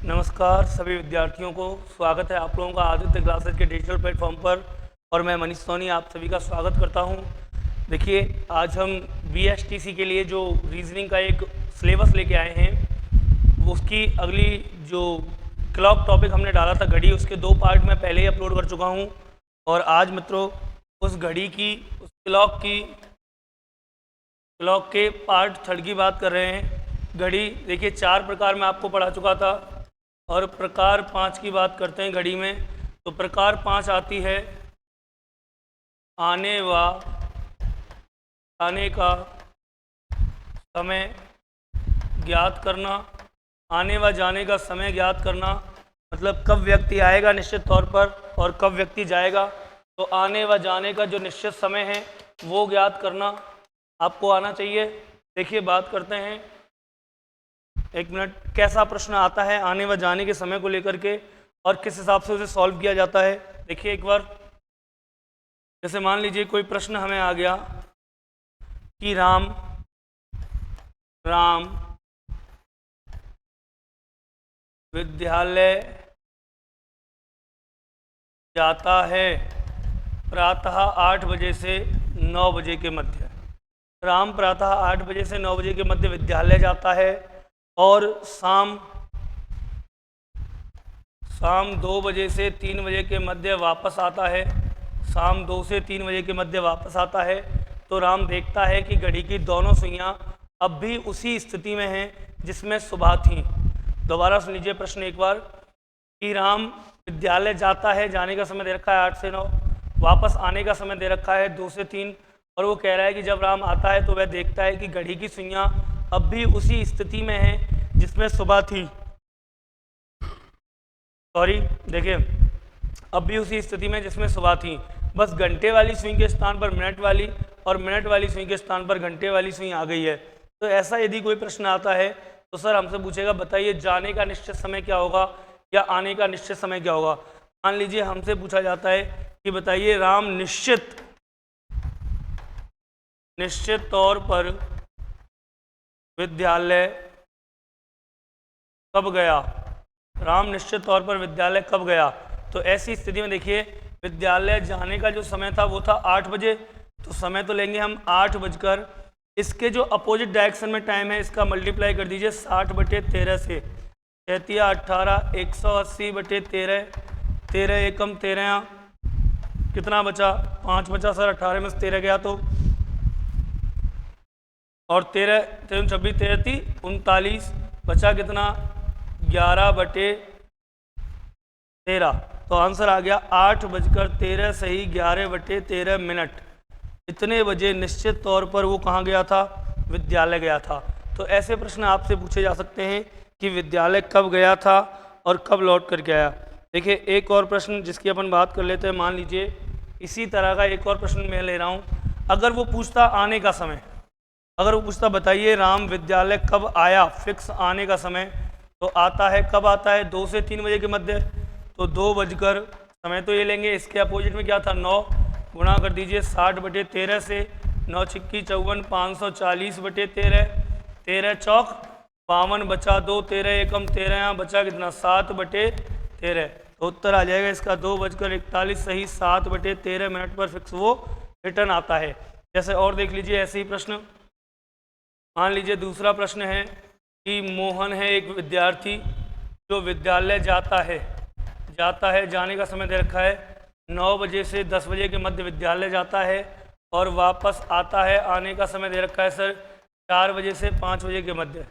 नमस्कार सभी विद्यार्थियों को। स्वागत है आप लोगों का आदित्य क्लासेज के डिजिटल प्लेटफॉर्म पर और मैं मनीष सोनी आप सभी का स्वागत करता हूं। देखिए, आज हम BSTC के लिए जो रीजनिंग का एक सिलेबस लेके आए हैं, वो उसकी अगली जो क्लॉक टॉपिक हमने डाला था घड़ी, उसके 2 पार्ट मैं पहले ही अपलोड कर चुका हूँ। और आज मित्रों उस घड़ी की, उस क्लॉक के पार्ट 3 की बात कर रहे हैं। घड़ी देखिए 4 प्रकार में आपको पढ़ा चुका था और प्रकार 5 की बात करते हैं घड़ी में। तो प्रकार 5 आती है आने का समय ज्ञात करना। आने व जाने का समय ज्ञात करना मतलब कब व्यक्ति आएगा निश्चित तौर पर और कब व्यक्ति जाएगा। तो आने व जाने का जो निश्चित समय है वो ज्ञात करना आपको आना चाहिए। देखिए बात करते हैं, एक मिनट, कैसा प्रश्न आता है आने व जाने के समय को लेकर के और किस हिसाब से उसे सॉल्व किया जाता है। देखिए एक बार, जैसे मान लीजिए कोई प्रश्न हमें आ गया कि राम विद्यालय जाता है प्रातः 8 बजे से 9 बजे के मध्य। राम प्रातः 8 बजे से 9 बजे के मध्य विद्यालय जाता है और शाम 2 बजे से 3 बजे के मध्य वापस आता है। शाम 2 से 3 बजे के मध्य वापस आता है। तो राम देखता है कि घड़ी की दोनों सुइयां अब भी उसी स्थिति में हैं जिसमें सुबह थी। दोबारा सुन लीजिए प्रश्न एक बार कि राम विद्यालय जाता है, जाने का समय दे रखा है 8 से 9, वापस आने का समय दे रखा है 2 से 3, और वो कह रहा है कि जब राम आता है तो वह देखता है कि घड़ी की सुइयां अब भी उसी स्थिति में हैं जिसमें सुबह थी। सॉरी, देखिए अब भी उसी स्थिति में जिसमें सुबह थी, बस घंटे वाली सुई के स्थान पर मिनट वाली और मिनट वाली सुई के स्थान पर घंटे वाली सुई आ गई है। तो ऐसा यदि कोई प्रश्न आता है तो सर हमसे पूछेगा बताइए जाने का निश्चित समय क्या होगा या आने का निश्चित समय क्या होगा। मान लीजिए हमसे पूछा जाता है कि बताइए राम निश्चित तौर पर विद्यालय कब गया। राम निश्चित तौर पर विद्यालय कब गया। तो ऐसी स्थिति में देखिए विद्यालय जाने का जो समय था वो था 8 बजे। तो समय तो लेंगे हम 8 बजकर, इसके जो अपोजिट डायरेक्शन में टाइम है इसका मल्टीप्लाई कर दीजिए 60/13 से। 33 18 180 बटे 13, 13 एकम 13, कितना बचा 5 बचा सर, 18 में से 13 गया तो, और 13 13 26 33 39, बचा कितना 11/13। तो आंसर आ गया 8:13 सही 11/13 मिनट। इतने बजे निश्चित तौर पर वो कहाँ गया था, विद्यालय गया था। तो ऐसे प्रश्न आपसे पूछे जा सकते हैं कि विद्यालय कब गया था और कब लौट कर के आया। देखिए एक और प्रश्न जिसकी अपन बात कर लेते हैं, मान लीजिए इसी तरह का एक और प्रश्न मैं ले रहा हूँ। अगर वो पूछता आने का समय, अगर वो पूछता बताइए राम विद्यालय कब आया, फिक्स आने का समय, तो आता है कब आता है 2 से 3 बजे के मध्य। तो 2 बजकर, समय तो ये लेंगे, इसके अपोजिट में क्या था 9, गुणा कर दीजिए 60/13 से, 9 छिक्की 54, 540/13, 13 चौक 52, बचा 2, 13 एकम 13, बचा कितना 7/13। तो उत्तर आ जाएगा इसका 2:41 सही 7/13 मिनट पर फिक्स वो रिटर्न आता है। जैसे और देख लीजिए ऐसे ही प्रश्न, मान लीजिए दूसरा प्रश्न है कि मोहन है एक विद्यार्थी जो विद्यालय जाता है, जाने का समय दे रखा है 9 बजे से 10 बजे के मध्य विद्यालय जाता है और वापस आता है, आने का समय दे रखा है सर 4 बजे से 5 बजे के मध्य।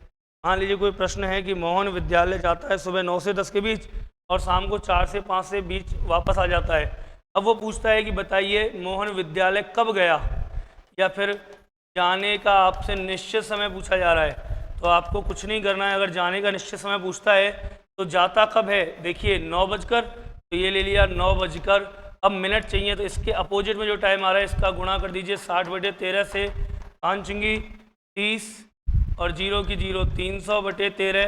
मान लीजिए कोई प्रश्न है कि मोहन विद्यालय जाता है सुबह 9 से 10 के बीच और शाम को 4 से 5 से बीच वापस आ जाता है। अब वो पूछता है कि बताइए मोहन विद्यालय कब गया, या फिर जाने का आपसे निश्चित समय पूछा जा रहा है। तो आपको कुछ नहीं करना है, अगर जाने का निश्चित समय पूछता है तो जाता कब है, देखिए 9 बजकर, तो ये ले लिया 9 बजकर। अब मिनट चाहिए तो इसके अपोजिट में जो टाइम आ रहा है इसका गुणा कर दीजिए 60/13 से, 5 चुंगी 30 और 0 की 0, 300/13,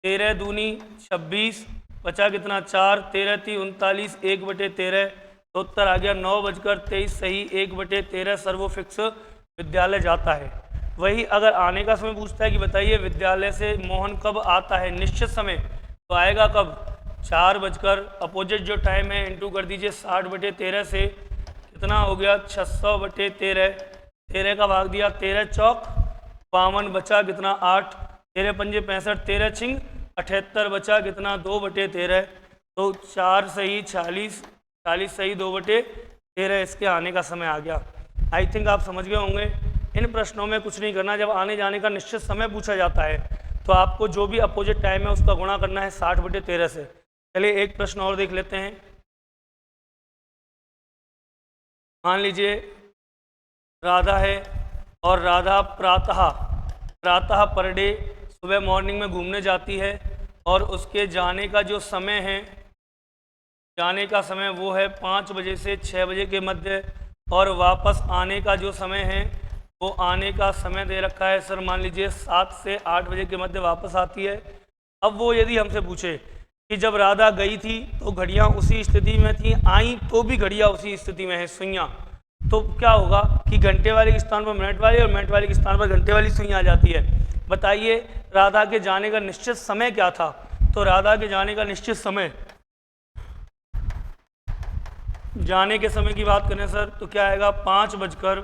13 दूनी 26, बचा कितना 4, 13 × 39, 1/13। तो उत्तर आ गया 9:23 सही 1/13 सर्वो फिक्स विद्यालय जाता है। वही अगर आने का समय पूछता है कि बताइए विद्यालय से मोहन कब आता है, निश्चित समय, तो आएगा कब 4 बजकर, अपोजिट जो टाइम है इंटू कर दीजिए 60/13 से, कितना हो गया 600/13, 13 का भाग दिया 13 चौक 52, बचा कितना 8, 13 पंजे 65, 13 छिंग 78, बचा कितना 2/13, तो 4 सही 40, 40 सही 2/13 इसके आने का समय आ गया। आई थिंक आप समझ गए होंगे। इन प्रश्नों में कुछ नहीं करना, जब आने जाने का निश्चित समय पूछा जाता है तो आपको जो भी अपोजिट टाइम है उसका गुणा करना है 60/13 से। चलिए एक प्रश्न और देख लेते हैं। मान लीजिए राधा है और राधा प्रातः पर डे सुबह मॉर्निंग में घूमने जाती है और उसके जाने का जो समय है, जाने का समय वो है 5 बजे से 6 बजे के मध्य, और वापस आने का जो समय है वो आने का समय दे रखा है सर, मान लीजिए 7 से 8 बजे के मध्य वापस आती है। अब वो यदि हमसे पूछे कि जब राधा गई थी तो घड़ियाँ उसी स्थिति में थी, आई तो भी घड़ियाँ उसी स्थिति में है सुइयाँ, तो क्या होगा कि घंटे वाले के स्थान पर मिनट वाली और मिनट वाले के स्थान पर घंटे वाली सुई आ जाती है। बताइए राधा के जाने का निश्चित समय क्या था? तो राधा के जाने का निश्चित समय, जाने के समय की बात करें सर तो क्या आएगा 5 बजकर,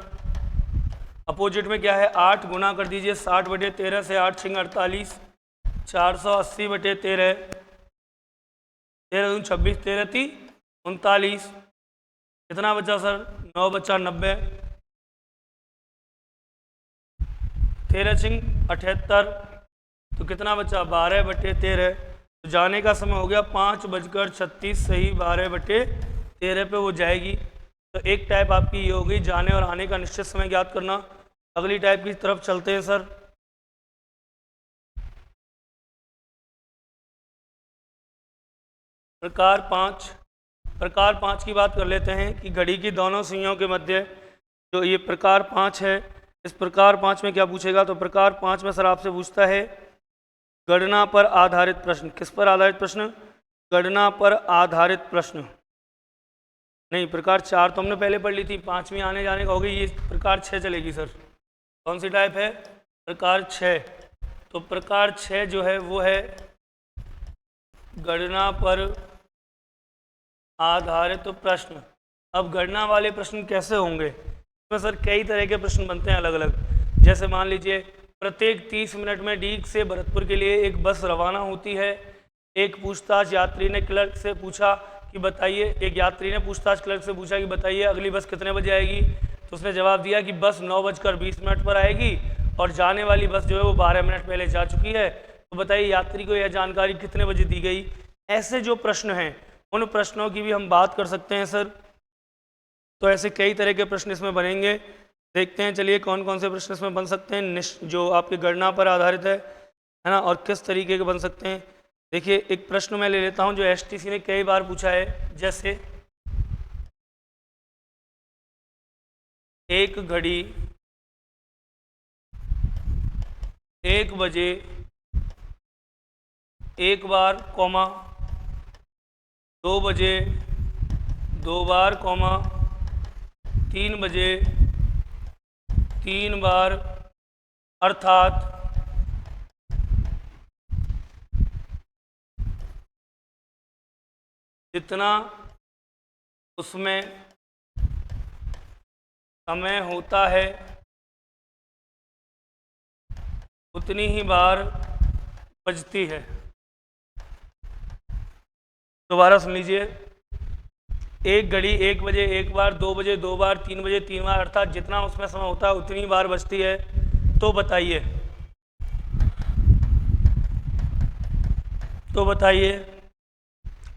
अपोजिट में क्या है 8, गुना कर दीजिए 60/13 से, 8 छिंग 48, 480/13, 13 दूनी 26, 13 ती 39, कितना बचा सर 9 बचा 90, 13 छिंग 78, तो कितना बचा 12/13, तो जाने का समय हो गया 5 बजकर 36 सही 12/13 पे वो जाएगी। तो एक टाइप आपकी ये होगी जाने और आने का निश्चित समय ज्ञात करना। अगली टाइप की तरफ चलते हैं सर। प्रकार 5 की बात कर लेते हैं कि घड़ी की दोनों सुइयों के मध्य जो ये प्रकार 5 है, इस प्रकार 5 में क्या पूछेगा? तो प्रकार 5 में सर आपसे पूछता है गणना पर आधारित प्रश्न। किस पर आधारित प्रश्न? गणना पर आधारित प्रश्न। नहीं, प्रकार 4 तो हमने पहले पढ़ ली थी, 5वीं आने जाने का हो गई, ये प्रकार 6 चलेगी सर। कौन सी टाइप है? प्रकार 6। तो प्रकार 6 जो है वो है गणना पर आधारित प्रश्न। अब गणना वाले प्रश्न कैसे होंगे? इसमें सर कई तरह के प्रश्न बनते हैं अलग अलग। जैसे मान लीजिए प्रत्येक 30 मिनट में डीग से भरतपुर के लिए एक बस रवाना होती है। एक पूछताछ यात्री ने क्लर्क से पूछा कि बताइए, एक यात्री ने पूछताछ क्लर्क से पूछा कि बताइए अगली बस कितने बजे आएगी? तो उसने जवाब दिया कि बस 9:20 पर आएगी और जाने वाली बस जो है वो 12 मिनट पहले जा चुकी है। तो बताइए यात्री को यह जानकारी कितने बजे दी गई? ऐसे जो प्रश्न हैं उन प्रश्नों की भी हम बात कर सकते हैं सर। तो ऐसे कई तरह के प्रश्न इसमें बनेंगे। देखते हैं चलिए कौन कौन से प्रश्न इसमें बन सकते हैं जो आपकी गणना पर आधारित है ना, और किस तरीके के बन सकते हैं। देखिए एक प्रश्न मैं ले लेता हूं जो एसटीसी ने कई बार पूछा है। जैसे एक घड़ी 1 बजे 1 बार, 2 बजे 2 बार, 3 बजे 3 बार, अर्थात जितना उसमें समय होता है उतनी ही बार बजती है। दोबारा सुन लीजिए, एक घड़ी 1 बजे 1 बार, 2 बजे 2 बार, 3 बजे 3 बार, अर्थात जितना उसमें समय होता है उतनी बार बजती है। तो बताइए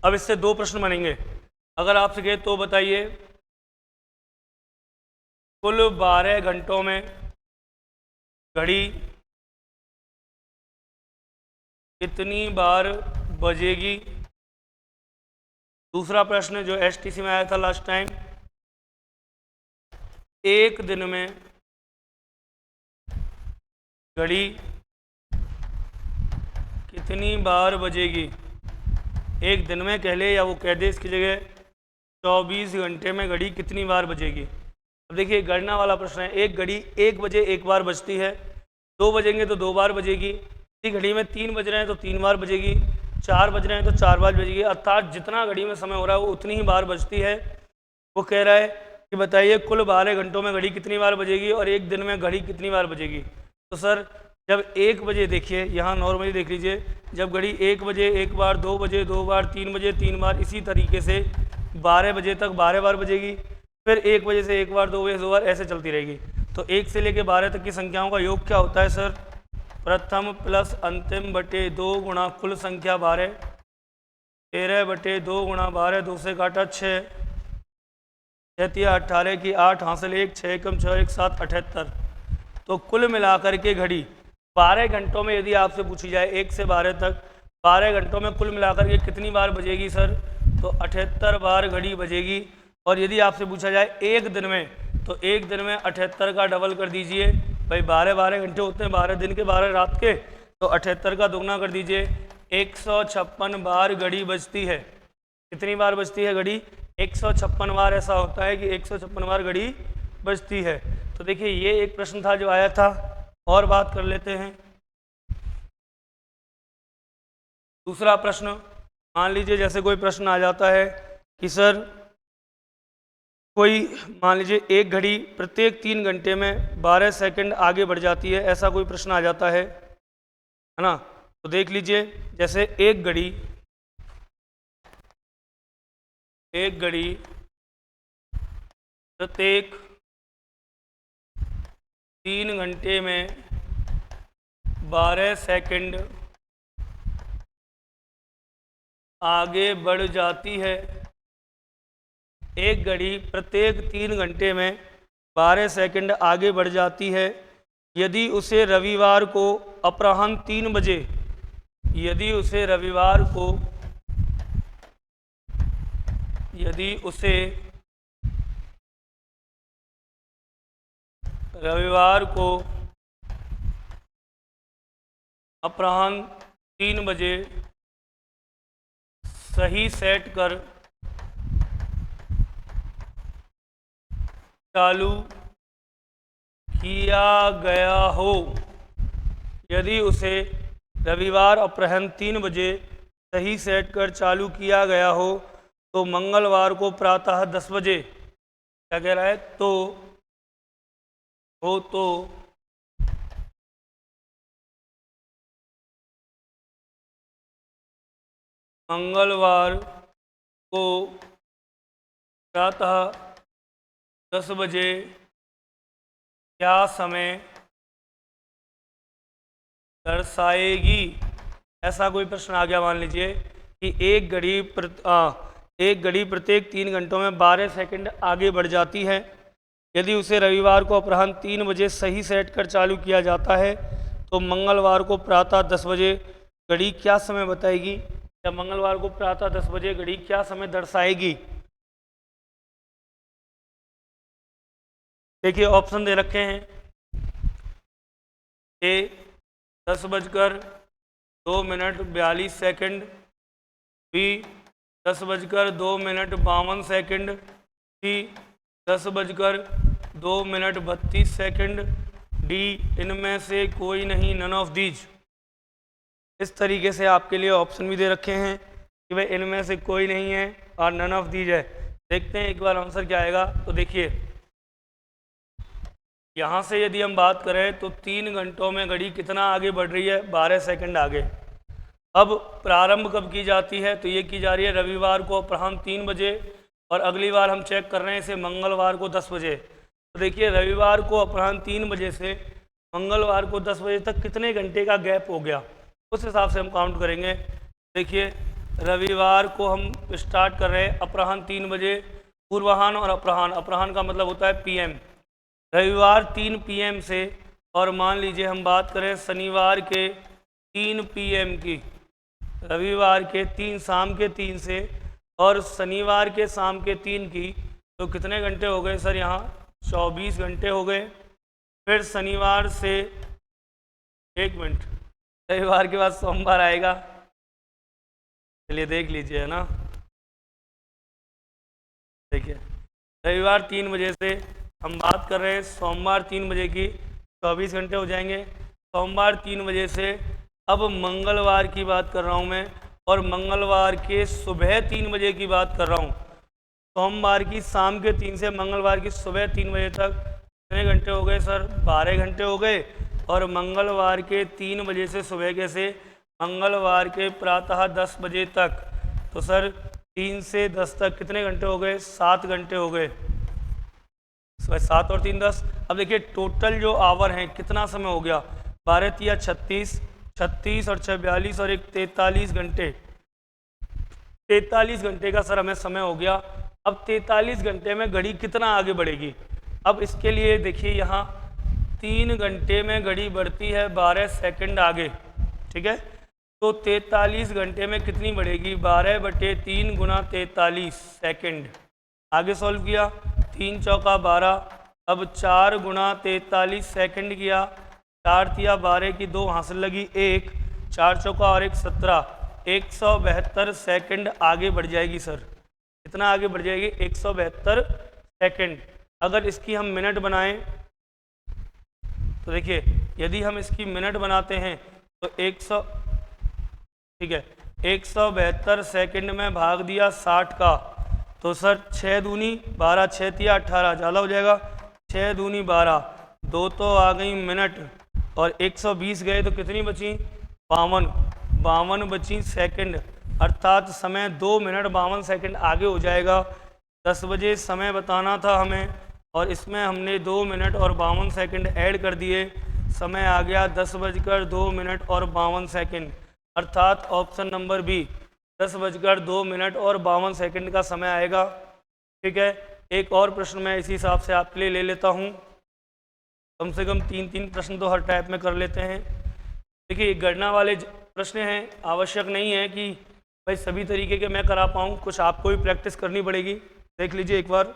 अब इससे 2 प्रश्न बनेंगे। अगर आपसे कहे तो बताइए कुल 12 घंटों में घड़ी कितनी बार बजेगी? दूसरा प्रश्न जो एसटीसी में आया था लास्ट टाइम, एक दिन में घड़ी कितनी बार बजेगी? एक दिन में कह ले या वो कह दे इसकी जगह 24 घंटे में घड़ी कितनी बार बजेगी। अब देखिए गणना वाला प्रश्न है। एक घड़ी 1 बजे 1 बार बजती है, 2 बजेंगे तो 2 बार बजेगी, घड़ी में 3 बज रहे हैं तो 3 बार बजेगी, 4 बज रहे हैं तो 4 बार बजेगी, अर्थात जितना घड़ी में समय हो रहा है वो उतनी ही बार बजती है। वो कह रहा है कि बताइए कुल 12 घंटों में घड़ी कितनी बार बजेगी और एक दिन में घड़ी कितनी बार बजेगी। तो सर जब 1 बजे, देखिए यहाँ नॉर्मली देख लीजिए, जब घड़ी 1 बजे 1 बार, 2 बजे 2 बार, 3 बजे 3 बार, इसी तरीके से 12 बजे तक 12 बार बजेगी, फिर 1 बजे से 1 बार, 2 बजे 2 बार, ऐसे चलती रहेगी। तो 1 से लेकर 12 तक की संख्याओं का योग क्या होता है सर? प्रथम प्लस अंतिम बटे 2 गुणा कुल संख्या 12, 13 बटे 2 गुणा 12, 2 से काटा 6, 6 18 की 8 हासिल 1, 6 कम 6 1 7 78। तो कुल मिलाकर के घड़ी 12 घंटों में यदि आपसे पूछी जाए 1 से 12 तक 12 घंटों में कुल मिलाकर के कितनी बार बजेगी सर? तो 78 बार घड़ी बजेगी। और यदि आपसे पूछा जाए एक दिन में, तो एक दिन में 78 का डबल कर दीजिए भाई, 12 घंटे होते हैं, 12 दिन के 12 रात के, तो 78 का दुगना कर दीजिए, 156 बार घड़ी बजती है। कितनी बार बजती है घड़ी? 156 बार। ऐसा होता है कि 156 बार घड़ी बजती है। तो देखिए ये एक प्रश्न था जो आया था, और बात कर लेते हैं। दूसरा प्रश्न, मान लीजिए जैसे कोई प्रश्न आ जाता है कि सर कोई, मान लीजिए एक घड़ी प्रत्येक 3 घंटे में 12 सेकंड आगे बढ़ जाती है, ऐसा कोई प्रश्न आ जाता है ना। तो देख लीजिए, जैसे एक घड़ी प्रत्येक 3 घंटे में 12 सेकंड आगे बढ़ जाती है। एक घड़ी प्रत्येक 3 घंटे में 12 सेकंड आगे बढ़ जाती है यदि उसे रविवार को अपराह्न 3 बजे, यदि उसे रविवार को अपराह्न 3 बजे सही सेट कर चालू किया गया हो, यदि उसे रविवार अपराह्न 3 बजे सही सेट कर चालू किया गया हो तो मंगलवार को प्रातः 10 बजे, क्या कह रहा है, तो मंगलवार को प्रातः 10 बजे क्या समय दर्शाएगी। ऐसा कोई प्रश्न आ गया। मान लीजिए कि एक घड़ी प्रत्येक 3 घंटों में 12 सेकंड आगे बढ़ जाती है यदि उसे रविवार को अपराह्न 3 बजे सही सेट कर चालू किया जाता है तो मंगलवार को प्रातः 10 बजे घड़ी क्या समय बताएगी, या मंगलवार को प्रातः 10 बजे घड़ी क्या समय दर्शाएगी। देखिए ऑप्शन दे रखे हैं, ए 10:02 बी 10:02 सी 10:02 डी इनमें से कोई नहीं, नन ऑफ दीज। इस तरीके से आपके लिए ऑप्शन भी दे रखे हैं कि भाई इनमें से कोई नहीं है और नन ऑफ दीज है। देखते हैं एक बार आंसर क्या आएगा। तो देखिए यहाँ से यदि हम बात करें तो 3 घंटों में घड़ी कितना आगे बढ़ रही है, 12 सेकंड आगे। अब प्रारंभ कब की जाती है, तो ये की जा रही है रविवार को अपराह्न 3 बजे, और अगली बार हम चेक कर रहे हैं इसे मंगलवार को 10 बजे। तो देखिए रविवार को अपराह्न 3 बजे से मंगलवार को 10 बजे तक कितने घंटे का गैप हो गया, उस हिसाब से हम काउंट करेंगे। देखिए रविवार को हम स्टार्ट कर रहे हैं अपराह्न 3 बजे, पूर्वाह्न और अपराह्न का मतलब होता है पीएम, रविवार 3 पीएम से, और मान लीजिए हम बात करें शनिवार के 3 पीएम की, रविवार के 3 शाम के 3 से और शनिवार के शाम के 3 की, तो कितने घंटे हो गए सर, यहाँ 24 घंटे हो गए। फिर शनिवार से 1 मिनट, रविवार के बाद सोमवार आएगा, चलिए देख लीजिए, है ना। देखिए रविवार 3 बजे से हम बात कर रहे हैं सोमवार 3 बजे की, 24 घंटे हो जाएंगे सोमवार 3 बजे से। अब मंगलवार की बात कर रहा हूँ मैं, और मंगलवार के सुबह 3 बजे की बात कर रहा हूँ। सोमवार की शाम के 3 से मंगलवार की सुबह 3 बजे तक कितने घंटे हो गए सर? 12 घंटे हो गए। और मंगलवार के 3 बजे से सुबह के से मंगलवार के प्रातः 10 बजे तक, तो सर 3 से 10 तक कितने घंटे हो गए? 7 घंटे हो गए। 7 और 3 10। अब देखिए टोटल जो आवर हैं कितना समय हो गया? 12 तिया 36, 36 और 6 42 और 1 43 घंटे। 43 घंटे का सर हमें समय हो गया। अब 43 घंटे में घड़ी कितना आगे बढ़ेगी? अब इसके लिए देखिए यहाँ 3 घंटे में घड़ी बढ़ती है 12 सेकंड आगे, ठीक है। तो 43 घंटे में कितनी बढ़ेगी? 12/3 गुना 43 सेकंड। आगे सॉल्व किया, 3 चौका 12। अब 4 गुना 43 सेकंड किया, 4 तिया 12 की 2 हासिल लगी 1, 4 चौका और 1 17, 172 सेकंड आगे बढ़ जाएगी सर। कितना आगे बढ़ जाएगी? 172 सेकंड। अगर इसकी हम मिनट बनाएं तो देखिए यदि हम इसकी मिनट बनाते हैं तो 100, ठीक है, 172 सेकंड में भाग दिया 60 का, तो सर 6 दूनी 12, 6 तिया 18, ज़्यादा हो जाएगा, 6 दूनी 12, 2 तो आ गई मिनट और 120 गए तो कितनी बची? 52, 52 बची सेकंड। अर्थात समय 2 मिनट 52 सेकंड आगे हो जाएगा। 10 बजे समय बताना था हमें और इसमें हमने 2 मिनट और 52 सेकंड ऐड कर दिए, समय आ गया 10:02 और 52 सेकंड। अर्थात ऑप्शन नंबर बी 10:02 और 52 सेकंड का समय आएगा, ठीक है। एक और प्रश्न मैं इसी हिसाब से आपके लिए ले लेता हूँ, कम से कम 3-3 प्रश्न तो हर टाइप में कर लेते हैं। देखिए गणना वाले प्रश्न हैं, आवश्यक नहीं है कि भाई सभी तरीके के मैं करा पाऊँ, कुछ आपको भी प्रैक्टिस करनी पड़ेगी। देख लीजिए एक बार,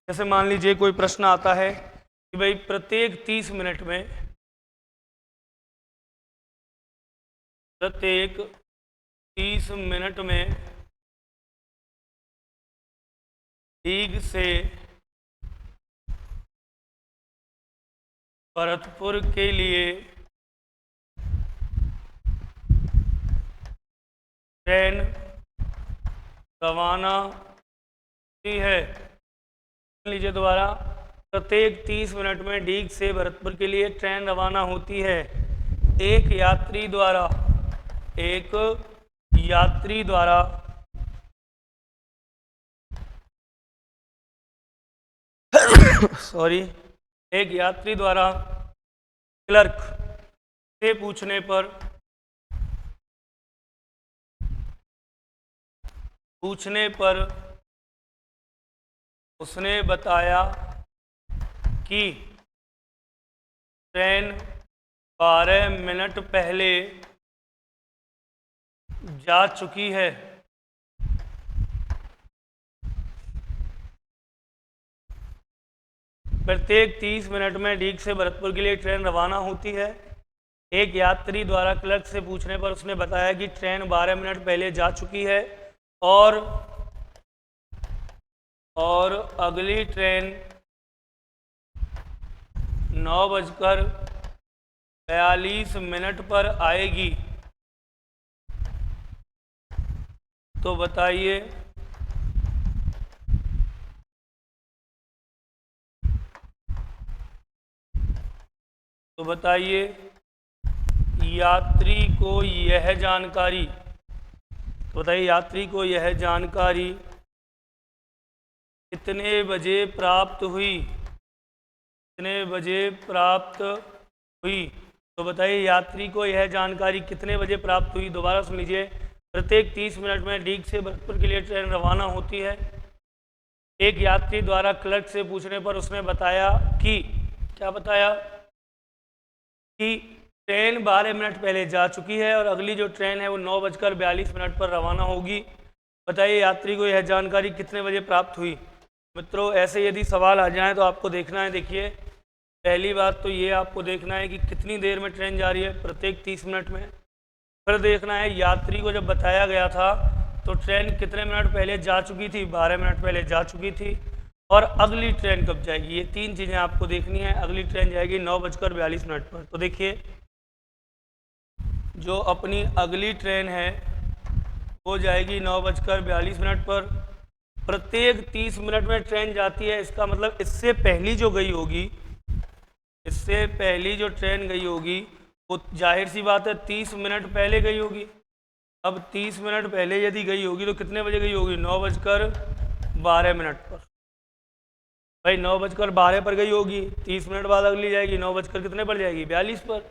जैसे मान लीजिए कोई प्रश्न आता है कि भाई प्रत्येक 30 मिनट में लीग से भरतपुर के लिए ट्रेन रवाना होती है। लीजिए दोबारा, प्रत्येक 30 मिनट में डीग से भरतपुर के लिए ट्रेन रवाना होती है। एक यात्री द्वारा सॉरी, एक यात्री द्वारा क्लर्क से पूछने पर उसने बताया कि ट्रेन 12 मिनट पहले जा चुकी है। प्रत्येक 30 मिनट में डीग से भरतपुर के लिए ट्रेन रवाना होती है। एक यात्री द्वारा क्लर्क से पूछने पर उसने बताया कि ट्रेन 12 मिनट पहले जा चुकी है और अगली ट्रेन 9:42 पर आएगी। तो बताइए यात्री को यह जानकारी कितने बजे प्राप्त हुई? तो बताइए यात्री को यह जानकारी कितने बजे प्राप्त हुई? दोबारा सुन लीजिए, प्रत्येक 30 मिनट में डीग से भरतपुर के लिए ट्रेन रवाना होती है। एक यात्री द्वारा क्लर्क से पूछने पर उसने बताया कि, क्या बताया? कि ट्रेन 12 मिनट पहले जा चुकी है और अगली जो ट्रेन है वो 9:42 पर रवाना होगी। बताइए यात्री को यह जानकारी कितने बजे प्राप्त हुई? मित्रों ऐसे यदि सवाल आ जाएं तो आपको देखना है, देखिए पहली बात तो ये आपको देखना है कि कितनी देर में ट्रेन जा रही है, प्रत्येक 30 मिनट में। फिर देखना है यात्री को जब बताया गया था तो ट्रेन कितने मिनट पहले जा चुकी थी? 12 मिनट पहले जा चुकी थी। और अगली ट्रेन कब जाएगी? ये 3 चीज़ें आपको देखनी है। अगली ट्रेन जाएगी 9:42 पर। तो देखिए जो अपनी अगली ट्रेन है हो जाएगी 9:42 पर। प्रत्येक 30 मिनट में ट्रेन जाती है, इसका मतलब इससे पहली जो गई होगी, इससे पहली जो ट्रेन गई होगी वो जाहिर सी बात है 30 मिनट पहले गई होगी। अब 30 मिनट पहले यदि गई होगी तो कितने बजे गई होगी? 9:12 पर। भाई 9:12 पर गई होगी, 30 मिनट बाद अगली जाएगी 9 बजकर कितने पर जाएगी? 42 पर।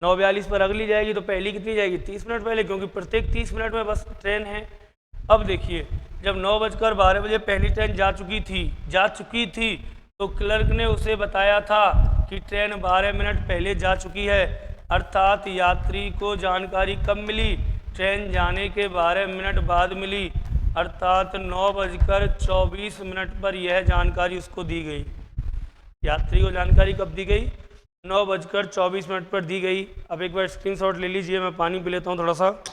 9:42 पर अगली जाएगी तो पहली कितनी जाएगी? 30 मिनट पहले, क्योंकि प्रत्येक 30 मिनट में बस ट्रेन है। अब देखिए, जब 9:12 पहली ट्रेन जा चुकी थी तो क्लर्क ने उसे बताया था कि ट्रेन 12 मिनट पहले जा चुकी है, अर्थात यात्री को जानकारी कब मिली? ट्रेन जाने के 12 मिनट बाद मिली, अर्थात 9:24 पर यह जानकारी उसको दी गई। यात्री को जानकारी कब दी गई? 9:24 पर दी गई। अब एक बार स्क्रीनशॉट ले लीजिए, मैं पानी पी लेता हूँ थोड़ा सा।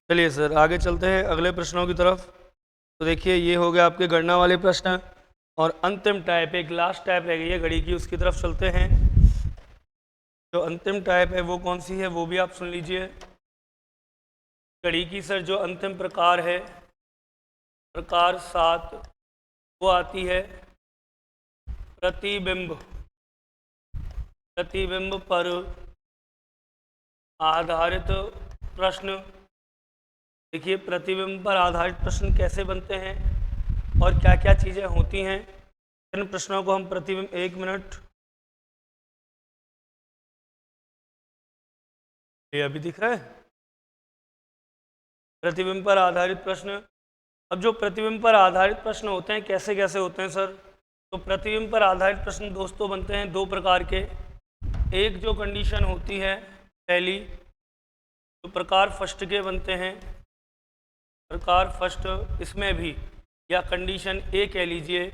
चलिए सर, आगे चलते हैं अगले प्रश्नों की तरफ। तो देखिए, ये हो गया आपके गणना वाले प्रश्न, और अंतिम टाइप, एक लास्ट टाइप रह गई है घड़ी की, उसकी तरफ चलते हैं। जो अंतिम टाइप है वो कौन सी है वो भी आप सुन लीजिए। घड़ी की सर जो अंतिम प्रकार है, प्रकार 7, वो आती है प्रतिबिंब। प्रतिबिंब पर आधारित प्रश्न। देखिए, प्रतिबिंब पर आधारित प्रश्न कैसे बनते हैं और क्या क्या चीज़ें होती हैं, इन प्रश्नों को हम प्रतिबिंब, 1 मिनट, ये अभी दिख रहा है प्रतिबिंब पर आधारित प्रश्न। अब जो प्रतिबिंब पर आधारित प्रश्न होते हैं कैसे कैसे होते हैं सर? तो प्रतिबिंब पर आधारित प्रश्न दोस्तों बनते हैं 2 प्रकार के। एक जो कंडीशन होती है पहली, तो प्रकार फर्स्ट के बनते हैं। प्रकार फर्स्ट, इसमें भी, या कंडीशन ए कह लीजिए।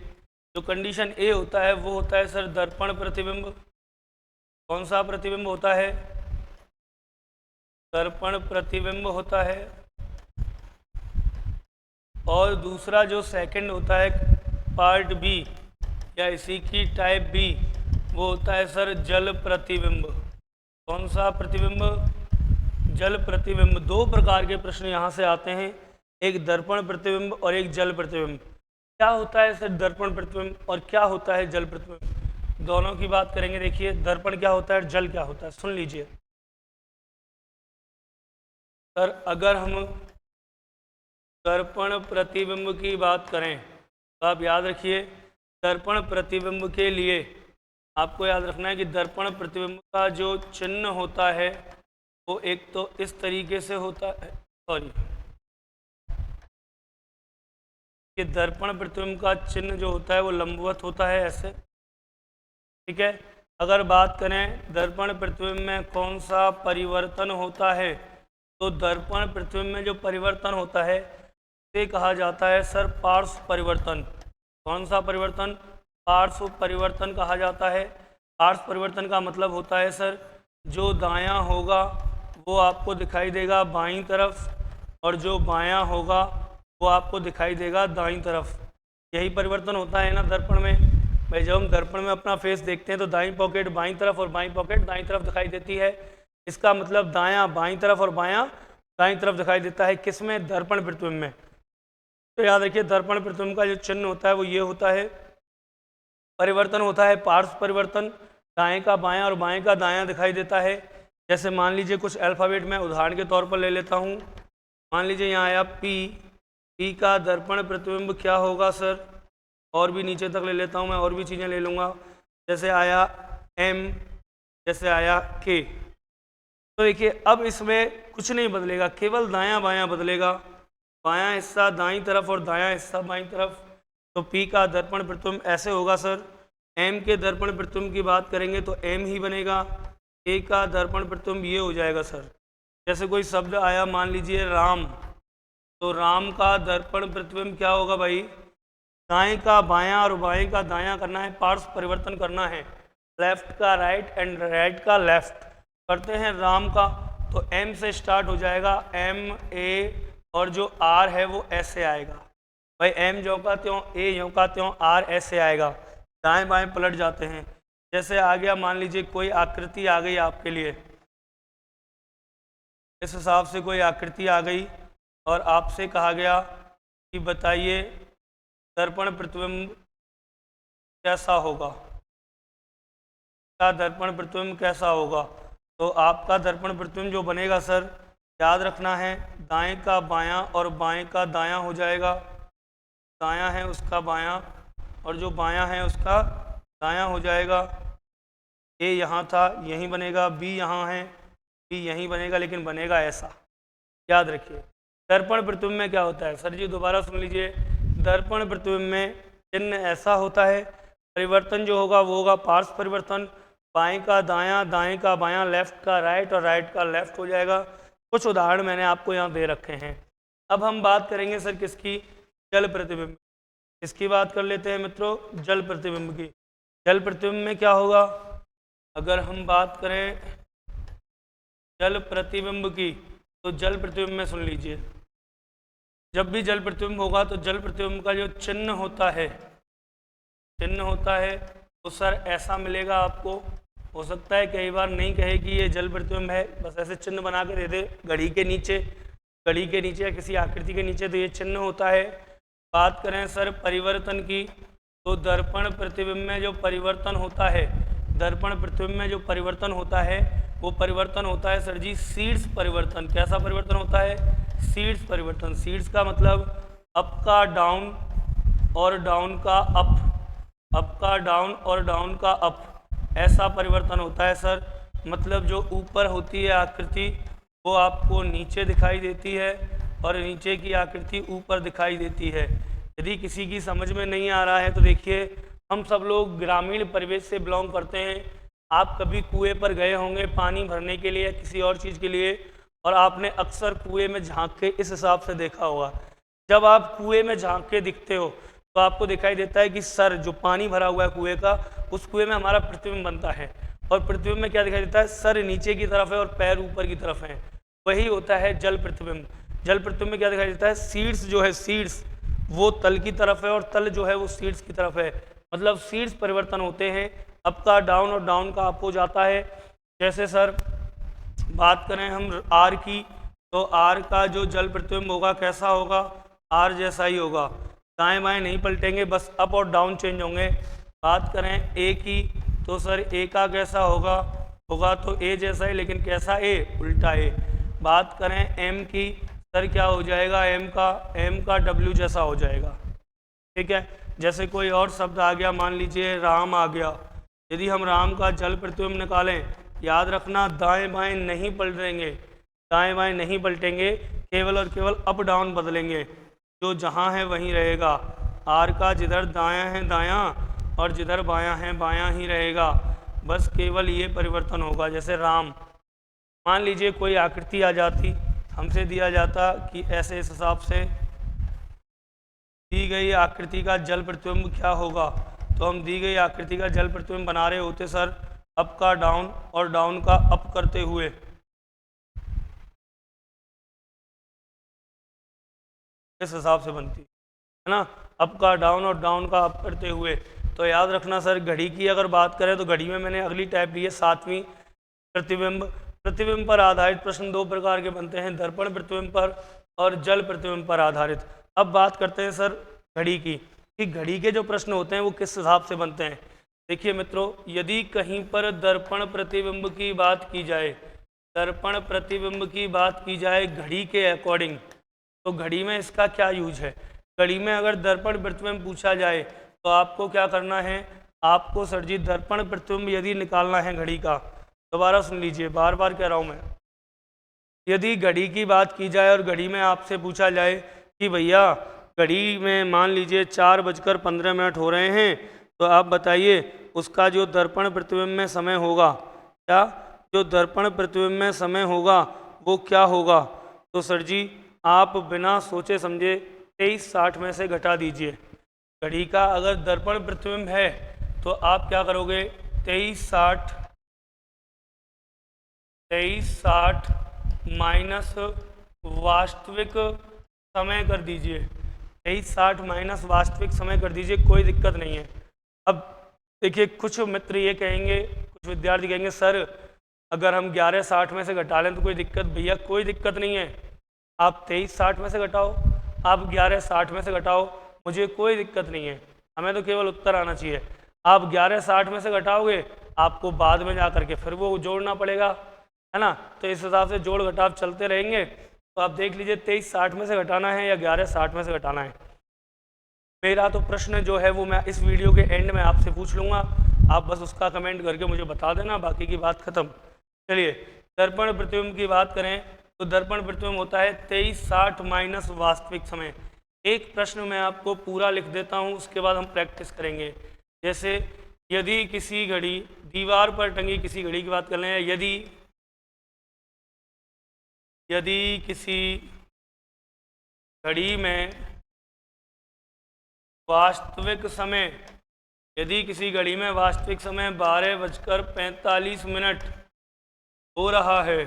जो कंडीशन ए होता है वो होता है सर दर्पण प्रतिबिंब। कौन सा प्रतिबिंब होता है? दर्पण प्रतिबिंब होता है। और दूसरा जो सेकंड होता है पार्ट बी, या इसी की टाइप बी, वो होता है सर जल प्रतिबिंब। कौन सा प्रतिबिंब? जल प्रतिबिंब। 2 प्रकार के प्रश्न यहाँ से आते हैं, एक दर्पण प्रतिबिंब और एक जल प्रतिबिंब। क्या होता है सर दर्पण प्रतिबिंब और क्या होता है जल प्रतिबिंब? दोनों की बात करेंगे। देखिए, दर्पण क्या होता है और जल क्या होता है, सुन लीजिए। सर अगर हम दर्पण प्रतिबिंब की बात करें तो आप याद रखिए, दर्पण प्रतिबिंब के लिए आपको याद रखना है कि दर्पण प्रतिबिंब का जो चिन्ह होता है वो एक तो इस तरीके से होता है, सॉरी, कि दर्पण प्रतिबिंब का चिन्ह जो होता है वो लंबवत होता है, ऐसे, ठीक है। अगर बात करें दर्पण प्रतिबिंब में कौन सा परिवर्तन होता है, तो दर्पण प्रतिबिंब में जो परिवर्तन होता है उसे कहा जाता है सर पार्श्व परिवर्तन। कौन सा परिवर्तन? पार्श्व परिवर्तन कहा जाता है। पार्श्व परिवर्तन का मतलब होता है सर, जो दायां होगा वो आपको दिखाई देगा बाईं तरफ, और जो बायां होगा वो आपको दिखाई देगा दाईं तरफ। यही परिवर्तन होता है ना दर्पण में। भाई जब हम दर्पण में अपना फेस देखते हैं तो दाईं पॉकेट बाईं तरफ और बाईं पॉकेट दाईं तरफ दिखाई देती है। इसका मतलब दायां बाईं तरफ और बायां दाईं तरफ दिखाई देता है, किसमें? दर्पण प्रतिबिंब में। तो याद रखिए, दर्पण प्रतिबिंब का जो चिन्ह होता है वो ये होता है। परिवर्तन होता है पार्श्व परिवर्तन, दाएं का बायां और बाएं का दायां दिखाई देता है। जैसे मान लीजिए कुछ अल्फ़ाबेट मैं उदाहरण के तौर पर ले लेता हूँ। मान लीजिए यहाँ आया पी, पी का दर्पण प्रतिबिंब क्या होगा सर? और भी नीचे तक ले लेता हूँ मैं, और भी चीज़ें ले लूँगा। जैसे आया एम, जैसे आया के। तो देखिए, अब इसमें कुछ नहीं बदलेगा, केवल दायां बायां बदलेगा। बायां हिस्सा दाईं तरफ और दायां हिस्सा बाईं तरफ। तो पी का दर्पण प्रतिबिंब ऐसे होगा सर। एम के दर्पण प्रतिबिंब की बात करेंगे तो एम ही बनेगा। ए का दर्पण प्रतिबिंब ये हो जाएगा सर। जैसे कोई शब्द आया, मान लीजिए राम, तो राम का दर्पण प्रतिबिंब क्या होगा भाई? दाएं का बायां और बाएं का दायां करना है, पार्श्व परिवर्तन करना है, लेफ्ट का राइट एंड राइट का लेफ्ट। करते हैं राम का, तो एम से स्टार्ट हो जाएगा, एम ए, और जो आर है वो ऐसे आएगा भाई, एम जो का त्यों, ए जो का त्यों, आर ऐसे आएगा। दाएं बाएं पलट जाते हैं। जैसे आ गया, मान लीजिए कोई आकृति आ गई आपके लिए, इस हिसाब से कोई आकृति आ गई और आपसे कहा गया कि बताइए दर्पण प्रतिबिंब कैसा होगा, क्या दर्पण प्रतिबिंब कैसा होगा। तो आपका दर्पण प्रतिबिंब जो बनेगा सर, याद रखना है, दाएं का बायां और बाएं का दायां हो जाएगा, दायां है उसका बायां और जो बायां है उसका दायां हो जाएगा। ए यहाँ था, यहीं बनेगा, बी यहाँ है, बी यहीं बनेगा, लेकिन बनेगा ऐसा, याद रखिए। दर्पण प्रतिबिंब में क्या होता है सर जी, दोबारा सुन लीजिए। दर्पण प्रतिबिंब में चिन्ह ऐसा होता है, परिवर्तन जो होगा वो होगा पार्श्व परिवर्तन, बाएं का दायां, दाएं का बायां, लेफ्ट का राइट और राइट का लेफ्ट हो जाएगा। कुछ उदाहरण मैंने आपको यहाँ दे रखे हैं। अब हम बात करेंगे सर किसकी, जल प्रतिबिंब। इसकी बात कर लेते हैं मित्रों, जल प्रतिबिंब की। जल प्रतिबिंब में क्या होगा, अगर हम बात करें जल प्रतिबिंब की, तो जल प्रतिबिंब में सुन लीजिए, जब भी जल प्रतिबिंब होगा तो जल प्रतिबिंब का जो चिन्ह होता है, चिन्ह होता है तो सर ऐसा मिलेगा आपको। हो सकता है कई बार नहीं कहे कि ये जल प्रतिबिंब है, बस ऐसे चिन्ह बना के दे दे घड़ी के नीचे, घड़ी के नीचे या किसी आकृति के नीचे, तो ये चिन्ह होता है। बात करें सर परिवर्तन की, तो दर्पण प्रतिबिंब में जो परिवर्तन होता है, दर्पण प्रतिबिंब में जो परिवर्तन होता है वो परिवर्तन होता है सर जी शीर्ष परिवर्तन। कैसा परिवर्तन होता है, शीर्ष परिवर्तन। शीर्ष का मतलब अप का डाउन और डाउन का अप, अप का डाउन और डाउन का अप, ऐसा परिवर्तन होता है सर। मतलब जो ऊपर होती है आकृति वो आपको नीचे दिखाई देती है और नीचे की आकृति ऊपर दिखाई देती है। यदि किसी की समझ में नहीं आ रहा है तो देखिए, हम सब लोग ग्रामीण परिवेश से बिलोंग करते हैं। आप कभी कुएं पर गए होंगे पानी भरने के लिए या किसी और चीज़ के लिए, और आपने अक्सर कुएं में झांक के इस हिसाब से देखा होगा। जब आप कुएं में झांक के दिखते हो तो आपको दिखाई देता है कि सर जो पानी भरा हुआ है कुएं का, उस कुएं में हमारा प्रतिबिंब बनता है, और प्रतिबिंब में क्या दिखाई देता है, सर नीचे की तरफ है और पैर ऊपर की तरफ है। वही होता है जल प्रतिबिंब। जल प्रतिबिंब में क्या दिखाई देता है, शीर्ष जो है, शीर्ष वो तल की तरफ है और तल जो है वो शीर्ष की तरफ है। मतलब शीर्ष परिवर्तन होते हैं, अप का डाउन और डाउन का अप हो जाता है। जैसे सर बात करें हम आर की, तो आर का जो जल प्रतिबिंब होगा कैसा होगा, आर जैसा ही होगा, दाएं बाएं नहीं पलटेंगे, बस अप और डाउन चेंज होंगे। बात करें ए की, तो सर ए का कैसा होगा, होगा तो ए जैसा ही, लेकिन कैसा ए, उल्टा ए। बात करें एम की, सर क्या हो जाएगा, एम का डब्ल्यू जैसा हो जाएगा। ठीक है, जैसे कोई और शब्द आ गया, मान लीजिए राम आ गया, यदि हम राम का जल प्रतिबिंब निकालें, याद रखना दाएं बाएं नहीं पलटेंगे, दाएं बाएं नहीं पलटेंगे, केवल और केवल अप डाउन बदलेंगे, जो जहां है वहीं रहेगा। आर का जिधर दायां है दायां और जिधर बायां है बायां ही रहेगा, बस केवल ये परिवर्तन होगा। जैसे राम, मान लीजिए कोई आकृति आ जाती, हमसे दिया जाता कि ऐसे इस हिसाब से दी गई आकृति का जल प्रतिबिंब क्या होगा, तो हम दी गई आकृति का जल प्रतिबिंब बना रहे होते सर अप का डाउन और डाउन का अप करते हुए। इस हिसाब से बनती है ना, अप का डाउन और डाउन का अप करते हुए। तो याद रखना सर, घड़ी की अगर बात करें तो घड़ी में मैंने अगली टाइप ली है 7वीं, प्रतिबिंब। प्रतिबिंब पर आधारित प्रश्न दो प्रकार के बनते हैं, दर्पण प्रतिबिंब पर और जल प्रतिबिंब पर आधारित। अब बात करते हैं सर घड़ी की, कि घड़ी के जो प्रश्न होते हैं वो किस हिसाब से बनते हैं। देखिए मित्रों, यदि कहीं पर दर्पण प्रतिबिंब की बात की जाए, दर्पण प्रतिबिंब की बात की जाए घड़ी के अकॉर्डिंग, तो घड़ी में इसका क्या यूज है। घड़ी में अगर दर्पण प्रतिबिंब पूछा जाए तो आपको क्या करना है, आपको सर जी दर्पण प्रतिबिंब यदि निकालना है घड़ी का, दोबारा सुन लीजिए, बार बार कह रहा हूँ मैं, यदि घड़ी की बात की जाए और घड़ी में आपसे पूछा जाए कि भैया घड़ी में मान लीजिए 4:15 हो रहे हैं, तो आप बताइए उसका जो दर्पण प्रतिबिंब में समय होगा, क्या जो दर्पण प्रतिबिंब में समय होगा वो क्या होगा। तो सर जी आप बिना सोचे समझे 23:60 में से घटा दीजिए, घड़ी का अगर दर्पण प्रतिबिंब है तो आप क्या करोगे, 2360 माइनस वास्तविक समय कर दीजिए, 2360 माइनस वास्तविक समय कर दीजिए, कोई दिक्कत नहीं है। अब देखिए कुछ मित्र ये कहेंगे, कुछ विद्यार्थी कहेंगे सर अगर हम 1160 में से घटा लें तो कोई दिक्कत, भैया कोई दिक्कत नहीं है। आप 2360 में से घटाओ, आप 1160 में से घटाओ, मुझे कोई दिक्कत नहीं है, हमें तो केवल उत्तर आना चाहिए। आप 1160 में से घटाओगे आपको बाद में जा करके फिर वो जोड़ना पड़ेगा, है ना, तो इस हिसाब से जोड़ घटाव चलते रहेंगे। तो आप देख लीजिए 2360 में से घटाना है या 1160 में से घटाना है। मेरा तो प्रश्न जो है वो मैं इस वीडियो के एंड में आपसे पूछ लूँगा, आप बस उसका कमेंट करके मुझे बता देना, बाकी की बात खत्म। चलिए दर्पण प्रतिबिंब की बात करें तो दर्पण प्रतिबिंब होता है 2360 माइनस वास्तविक समय। एक प्रश्न मैं आपको पूरा लिख देता हूँ, उसके बाद हम प्रैक्टिस करेंगे। जैसे यदि किसी घड़ी, दीवार पर टंगी किसी घड़ी की बात कर रहे हैं, यदि किसी घड़ी में वास्तविक समय, यदि किसी घड़ी में वास्तविक समय 12:45 हो रहा है,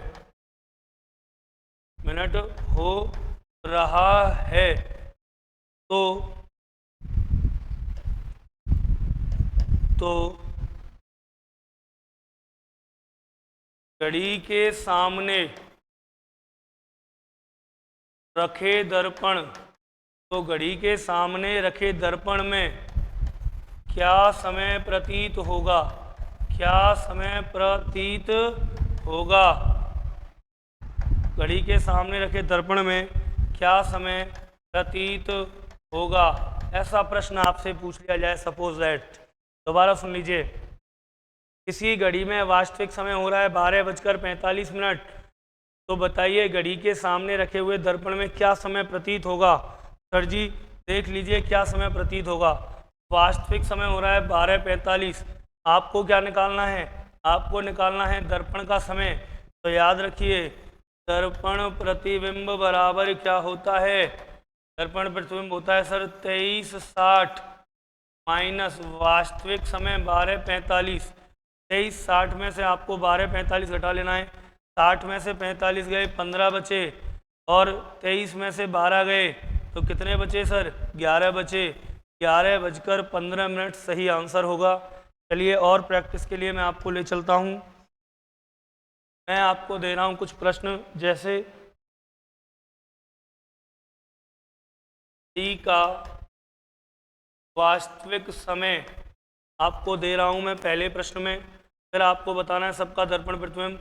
मिनट हो रहा है, तो घड़ी के सामने रखे दर्पण, तो घड़ी के सामने रखे दर्पण में क्या समय प्रतीत होगा, क्या समय प्रतीत होगा, घड़ी के सामने रखे दर्पण में क्या समय प्रतीत होगा, ऐसा प्रश्न आपसे पूछ लिया जाए। सपोज दैट, दोबारा सुन लीजिए, किसी घड़ी में वास्तविक समय हो रहा है 12:45, तो बताइए घड़ी के सामने रखे हुए दर्पण में क्या समय प्रतीत होगा। सर जी देख लीजिए क्या समय प्रतीत होगा, वास्तविक समय हो रहा है 12:45, आपको क्या निकालना है, आपको निकालना है दर्पण का समय। तो याद रखिए दर्पण प्रतिबिंब बराबर क्या होता है, दर्पण प्रतिबिंब होता है सर 2360 माइनस वास्तविक समय 12:45। 2360 में से आपको 12:45 घटा लेना है, 60 में से 45 गए 15 बचे, और 23 में से 12 गए तो कितने बचे सर, 11 बचे, 11:15 सही आंसर होगा। चलिए और प्रैक्टिस के लिए मैं आपको ले चलता हूँ, मैं आपको दे रहा हूँ कुछ प्रश्न। जैसे घड़ी का वास्तविक समय आपको दे रहा हूँ मैं पहले प्रश्न में, फिर आपको बताना है सबका दर्पण प्रतिबिंब।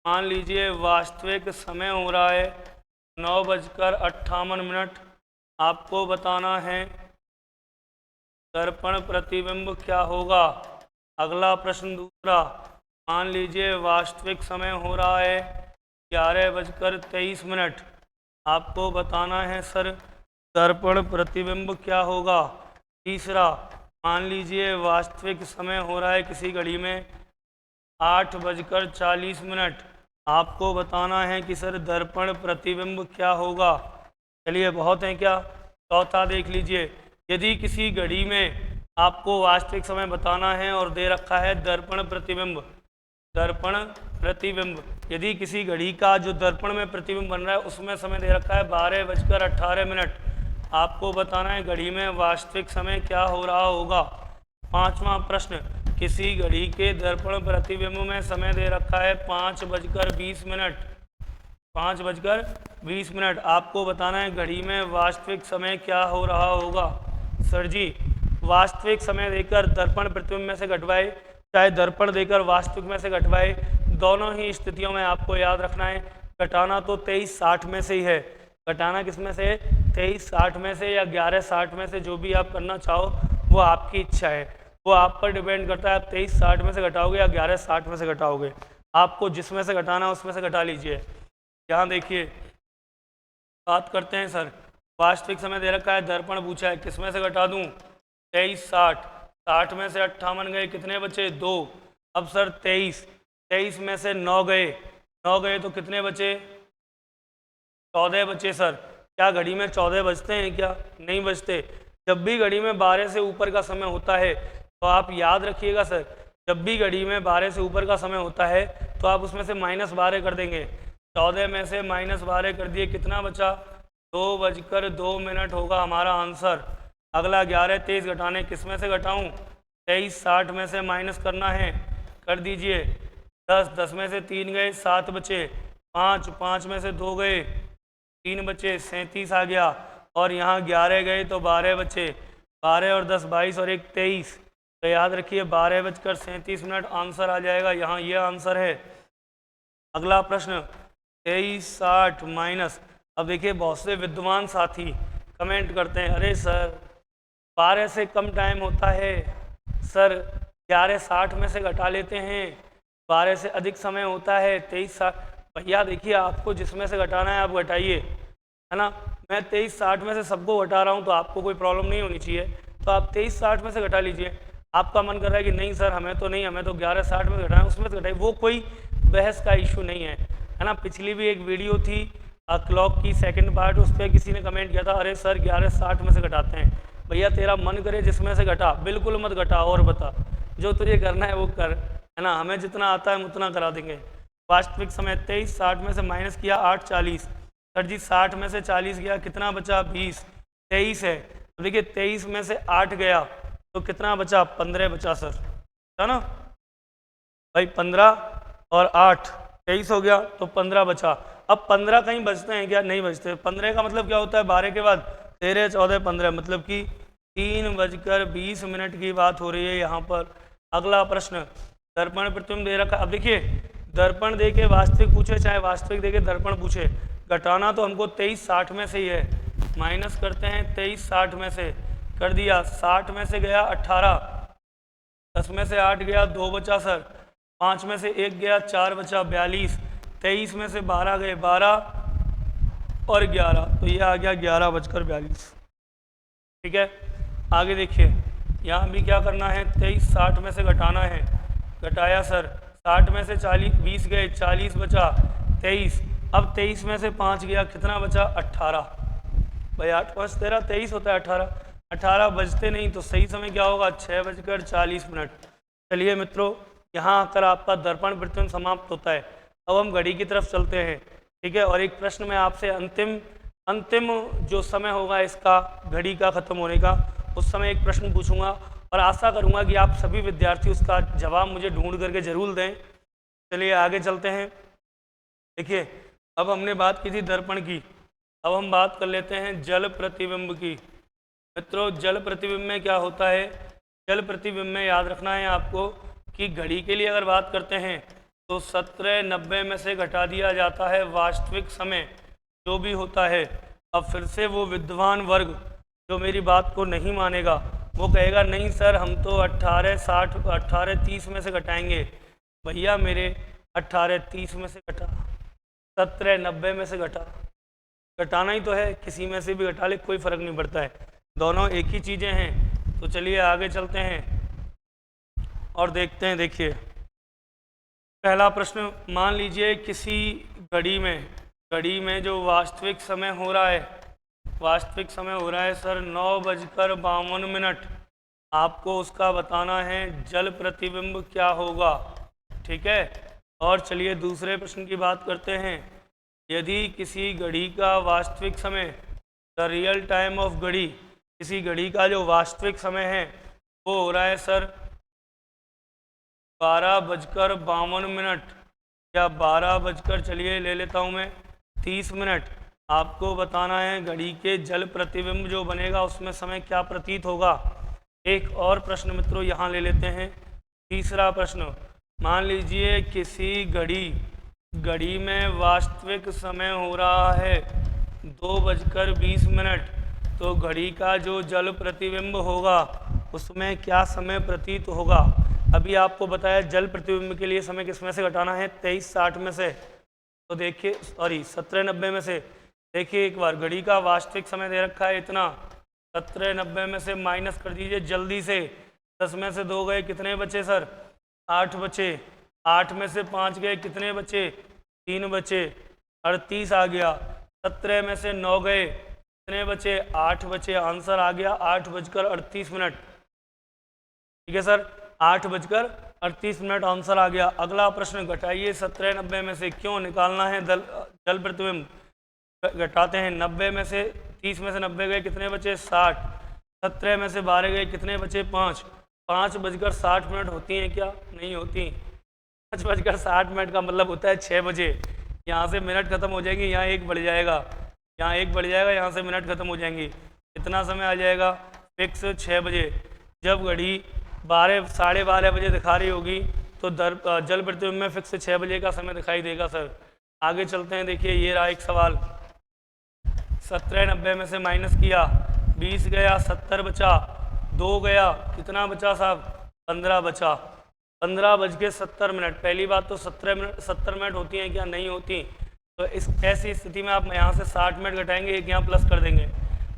मान लीजिए वास्तविक समय हो रहा है 9:58, आपको बताना है दर्पण प्रतिबिंब क्या होगा। अगला प्रश्न दूसरा, मान लीजिए वास्तविक समय हो रहा है 11:23, आपको बताना है सर दर्पण प्रतिबिंब क्या होगा। तीसरा, मान लीजिए वास्तविक समय हो रहा है किसी घड़ी में 8:40, आपको बताना है कि सर दर्पण प्रतिबिंब क्या होगा। चलिए बहुत हैं क्या। चौथा देख लीजिए, यदि किसी घड़ी में आपको वास्तविक समय बताना है और दे रखा है दर्पण प्रतिबिंब, दर्पण प्रतिबिंब, यदि किसी घड़ी का जो दर्पण में प्रतिबिंब बन रहा है उसमें समय दे रखा है 12:18, आपको बताना है घड़ी में वास्तविक समय क्या हो रहा होगा। पांचवा प्रश्न, किसी घड़ी के दर्पण प्रतिबिंब में समय दे रखा है 5:20, 5:20, आपको बताना है घड़ी में वास्तविक समय क्या हो रहा होगा। सर जी वास्तविक समय देकर दर्पण प्रतिबिंब में से घटवाए, चाहे दर्पण देकर वास्तविक में से घटवाए, दोनों ही स्थितियों में आपको याद रखना है घटाना तो 2360 में से ही है। घटाना किस में से, 2360 में से या 1160 में से, जो भी आप करना चाहो वो आपकी इच्छा है, वो आप पर डिपेंड करता है। आप 2360 में से घटाओगे या 1160 में से घटाओगे, आपको जिसमें से घटाना उसमें से घटा लीजिए। यहाँ देखिए बात करते हैं सर, वास्तविक समय दे रखा है, दर्पण पूछा है, किस में से घटा दूँ, 2360, 60 में से 58 गए, कितने बचे, 2। अब सर 23 में से 9 गए, 9 गए तो कितने बचे, 14 बचे। सर क्या घड़ी में 14 बजते हैं क्या, नहीं बजते। जब भी घड़ी में 12 से ऊपर का समय होता है तो आप याद रखिएगा सर, जब भी घड़ी में 12 से ऊपर का समय होता है तो आप उसमें से -12 कर देंगे। 14 में से -12 कर दिए, कितना बचा? 2:02 होगा हमारा आंसर। अगला 11 23 घटाने, किस में से घटाऊं? 23 60 में से माइनस करना है, कर दीजिए। 10 10 में से 3 गए, 7 बचे। 5 5 में से 2 गए, 3 बचे, 37 आ गया। और यहाँ 11 गए तो 12 बचे। 12 और 10 22 और 1 23। तो याद रखिए 12:37 आंसर आ जाएगा। यहाँ ये आंसर है। अगला प्रश्न 23 60 माइनस। अब देखिए बहुत से विद्वान साथी कमेंट करते हैं, अरे सर 12 से कम टाइम होता है, सर 11 60 में से घटा लेते हैं, 12 से अधिक समय होता है 23 60। भैया देखिए आपको जिसमें से घटाना है आप घटाइए, है ना। मैं 23 60 में से सबको घटा रहा हूँ तो आपको कोई प्रॉब्लम नहीं होनी चाहिए, तो आप 23 60 में से घटा लीजिए। आपका मन कर रहा है कि नहीं सर हमें तो नहीं, हमें तो 11 60 में घटाना है, उसमें से घटाइए, वो कोई बहस का इशू नहीं है ना। पिछली भी एक वीडियो थी क्लॉक की सेकंड पार्ट, उस पर किसी ने कमेंट किया था, अरे सर 11 60 में से घटाते हैं। भैया तेरा मन करे जिसमें से घटा, बिल्कुल मत घटा, और बता जो तुझे करना है वो कर, है ना। हमें जितना आता है हम उतना करा देंगे। वास्तविक समय 23 60 में से माइनस किया 8 40। सर जी 60 में से 40 गया, कितना बचा? 20। 23 है तो देखिए 23 में से 8 गया तो कितना बचा? 15 बचा सर, है ना भाई। 15 और 8 23 हो गया तो 15 बचा। अब 15 कहीं बचते हैं क्या? नहीं बचते। 15 का मतलब क्या होता है? 12 के बाद 13 14 15, मतलब कि 3:20 की बात हो रही है यहाँ पर। अगला प्रश्न, दर्पण प्रतिबिंब दे रखा। अब देखिए दर्पण दे के वास्तविक पूछे चाहे वास्तविक दे के दर्पण पूछे, घटाना तो हमको 23 60 में से ही है। माइनस करते हैं 23 60 में से, कर दिया। 60 में से गया 18, 10 में से 8 गया, 2 बचा सर। 5 में से 1 गया, 4 बचा, 42। 23 में से 12 गए, 12 और 11, तो ये आ गया 11:42। ठीक है, आगे देखिए यहाँ भी क्या करना है? 23 60 में से घटाना है, घटाया सर। 60 में से 20 गए, 40 बचा, 23। अब 23 में से 5 गया, कितना बचा? 18। भाई 8 5 13, 23 होता है 18। 18 बजते नहीं तो सही समय क्या होगा? 6:40। चलिए मित्रों, यहाँ आकर आपका दर्पण प्रतिबिंब समाप्त होता है। अब हम घड़ी की तरफ चलते हैं, ठीक है। और एक प्रश्न मैं आपसे अंतिम जो समय होगा इसका घड़ी का ख़त्म होने का, उस समय एक प्रश्न पूछूंगा और आशा करूंगा कि आप सभी विद्यार्थी उसका जवाब मुझे ढूंढ करके ज़रूर दें। चलिए आगे चलते हैं। देखिए अब हमने बात की थी दर्पण की, अब हम बात कर लेते हैं जल प्रतिबिंब की। मित्रों जल प्रतिबिंब में क्या होता है? जल प्रतिबिंब में याद रखना है आपको कि घड़ी के लिए अगर बात करते हैं तो 17:90 में से घटा दिया जाता है वास्तविक समय जो भी होता है। अब फिर से वो विद्वान वर्ग जो मेरी बात को नहीं मानेगा वो कहेगा नहीं सर हम तो 18:30 में से घटाएंगे। भैया मेरे 18:30 में से घटा, 17:90 में से घटा, घटाना ही तो है, किसी में से भी घटा ले कोई फ़र्क नहीं पड़ता है, दोनों एक ही चीज़ें हैं। तो चलिए आगे चलते हैं और देखते हैं। देखिए पहला प्रश्न, मान लीजिए किसी घड़ी में जो वास्तविक समय हो रहा है, वास्तविक समय हो रहा है सर 9:52। आपको उसका बताना है जल प्रतिबिंब क्या होगा, ठीक है। और चलिए दूसरे प्रश्न की बात करते हैं। यदि किसी घड़ी का वास्तविक समय, द रियल टाइम ऑफ घड़ी, किसी घड़ी का जो वास्तविक समय है वो हो रहा है सर 12:52 या 12 चलिए ले लेता हूँ मैं 30। आपको बताना है घड़ी के जल प्रतिबिंब जो बनेगा उसमें समय क्या प्रतीत होगा। एक और प्रश्न मित्रों यहाँ ले लेते हैं, तीसरा प्रश्न। मान लीजिए किसी घड़ी में वास्तविक समय हो रहा है 2:20, तो घड़ी का जो जल प्रतिबिंब होगा उसमें क्या समय प्रतीत होगा। अभी आपको बताया जल प्रतिबिंब के लिए समय किस में से घटाना है? 23 60 में से। तो देखिए 17:90 में से। देखिए एक बार घड़ी का वास्तविक समय दे रखा है इतना, 17:90 में से माइनस कर दीजिए जल्दी से। 10 में से 2 गए, कितने बचे सर? 8 बचे। 8 में से 5 गए, कितने बचे? 3 बचे। 38 आ गया। 17 में से 9 गए, कितने बचे? 8 बचे। आंसर आ गया 8:38। ठीक है सर, 8:38 आंसर आ गया। अगला प्रश्न, घटाइए 17 90 में से। क्यों निकालना है? जल प्रतिबिंब घटाते हैं। 90 में से 30 में से 90 गए, कितने बचे? 60। 17 में से 12 गए, कितने बचे? 5। 5:60 होती हैं क्या? नहीं होती। 5:60 का मतलब होता है 6 बजे। यहाँ से मिनट खत्म हो जाएंगे, यहाँ एक बढ़ जाएगा, यहाँ एक बढ़ जाएगा, यहाँ से मिनट खत्म हो जाएंगी। इतना समय आ जाएगा फिक्स 6 बजे। जब घड़ी 12 साढ़े 12 बजे दिखा रही होगी तो जल प्रतिबिंब में फिक्स 6 बजे का समय दिखाई देगा सर। आगे चलते हैं। देखिए ये रहा एक सवाल। 17 90 में से माइनस किया, 20 गया, 70 बचा, 2 गया, कितना बचा साहब? 15 बचा। 15:70। पहली बात तो 70 मिनट होती हैं क्या? नहीं होती। तो इस ऐसी स्थिति में आप यहाँ से 60 मिनट घटाएंगे, एक यहाँ प्लस कर देंगे।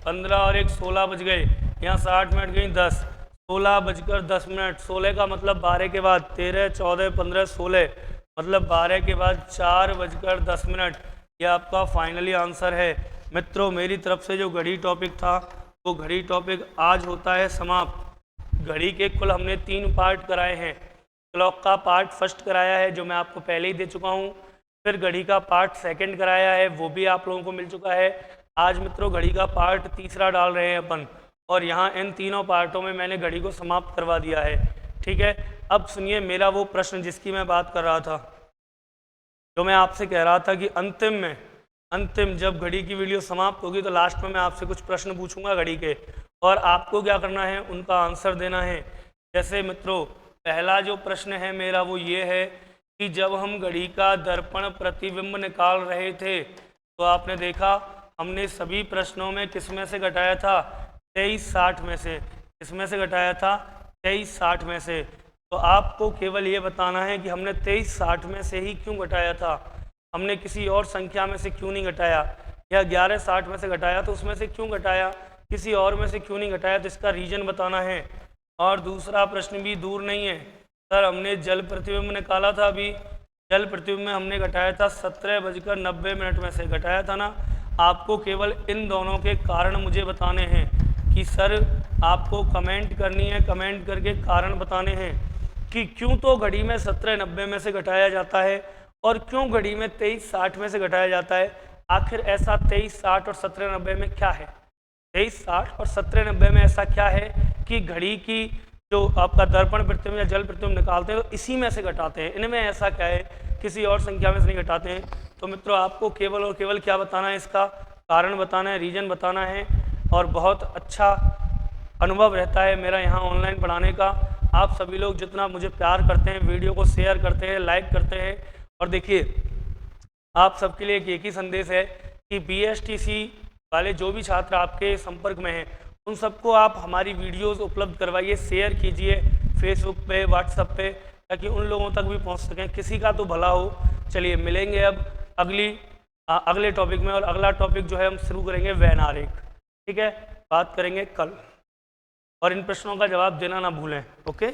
15 और 1 16 बज गए, यहाँ 60 मिनट गई 10। 16:10। 16 का मतलब 12 के बाद, 13 14 15 16 मतलब 12 के बाद 4:10। यह आपका फाइनली आंसर है। मित्रों मेरी तरफ से जो घड़ी टॉपिक था वो घड़ी टॉपिक आज होता है समाप्त। घड़ी के कुल हमने 3 पार्ट कराए हैं। क्लॉक का पार्ट फर्स्ट कराया है जो मैं आपको पहले ही दे चुका हूँ, फिर घड़ी का पार्ट सेकंड कराया है, वो भी आप लोगों को मिल चुका है। आज मित्रों घड़ी का पार्ट तीसरा डाल रहे हैं अपन, और यहाँ इन तीनों पार्टों में मैंने घड़ी को समाप्त करवा दिया है। ठीक है, अब सुनिए मेरा वो प्रश्न जिसकी मैं बात कर रहा था, जो मैं आपसे कह रहा था कि अंतिम जब घड़ी की वीडियो समाप्त होगी तो लास्ट में मैं आपसे कुछ प्रश्न पूछूंगा घड़ी के, और आपको क्या करना है? उनका आंसर देना है। जैसे मित्रों पहला जो प्रश्न है मेरा वो ये है कि जब हम घड़ी का दर्पण प्रतिबिंब निकाल रहे थे तो आपने देखा हमने सभी प्रश्नों में किस में से घटाया था? 2360 में से। किस में से घटाया था? 2360 में से। तो आपको केवल ये बताना है कि हमने 2360 में से ही क्यों घटाया था, हमने किसी और संख्या में से क्यों नहीं घटाया, या 1160 में से घटाया तो उसमें से क्यों घटाया, किसी और में से क्यों नहीं घटाया, तो इसका रीजन बताना है। और दूसरा प्रश्न भी दूर नहीं है सर, हमने जल प्रतिबिंब निकाला था, अभी जल प्रतिबिंब में हमने घटाया था 17:90 में से घटाया था ना। आपको केवल इन दोनों के कारण मुझे बताने हैं कि सर आपको कमेंट करनी है, कमेंट करके कारण बताने हैं कि क्यों तो घड़ी में 17:90 में से घटाया जाता है और क्यों घड़ी में 2360 में से घटाया जाता है। आखिर ऐसा 2360 और 17:90 में क्या है? 2360 और 17:90 में ऐसा क्या है कि घड़ी की जो आपका दर्पण प्रतिबिंब या जल प्रतिबिंब निकालते हैं तो इसी में से घटाते हैं, इनमें ऐसा क्या है, किसी और संख्या में से नहीं घटाते हैं। तो मित्रों आपको केवल और केवल क्या बताना है? इसका कारण बताना है, रीजन बताना है। और बहुत अच्छा अनुभव रहता है मेरा यहाँ ऑनलाइन पढ़ाने का। आप सभी लोग जितना मुझे प्यार करते हैं, वीडियो को शेयर करते हैं, लाइक करते हैं। और देखिए आप सबके लिए एक ही संदेश है कि BSTC वाले जो भी छात्र आपके संपर्क में हैं उन सबको आप हमारी वीडियोस उपलब्ध करवाइए, शेयर कीजिए फेसबुक पे, व्हाट्सएप पे, ताकि उन लोगों तक भी पहुंच सकें, किसी का तो भला हो। चलिए मिलेंगे अब अगले टॉपिक में, और अगला टॉपिक जो है हम शुरू करेंगे वैन आरेख। ठीक है, बात करेंगे कल, और इन प्रश्नों का जवाब देना ना भूलें। ओके।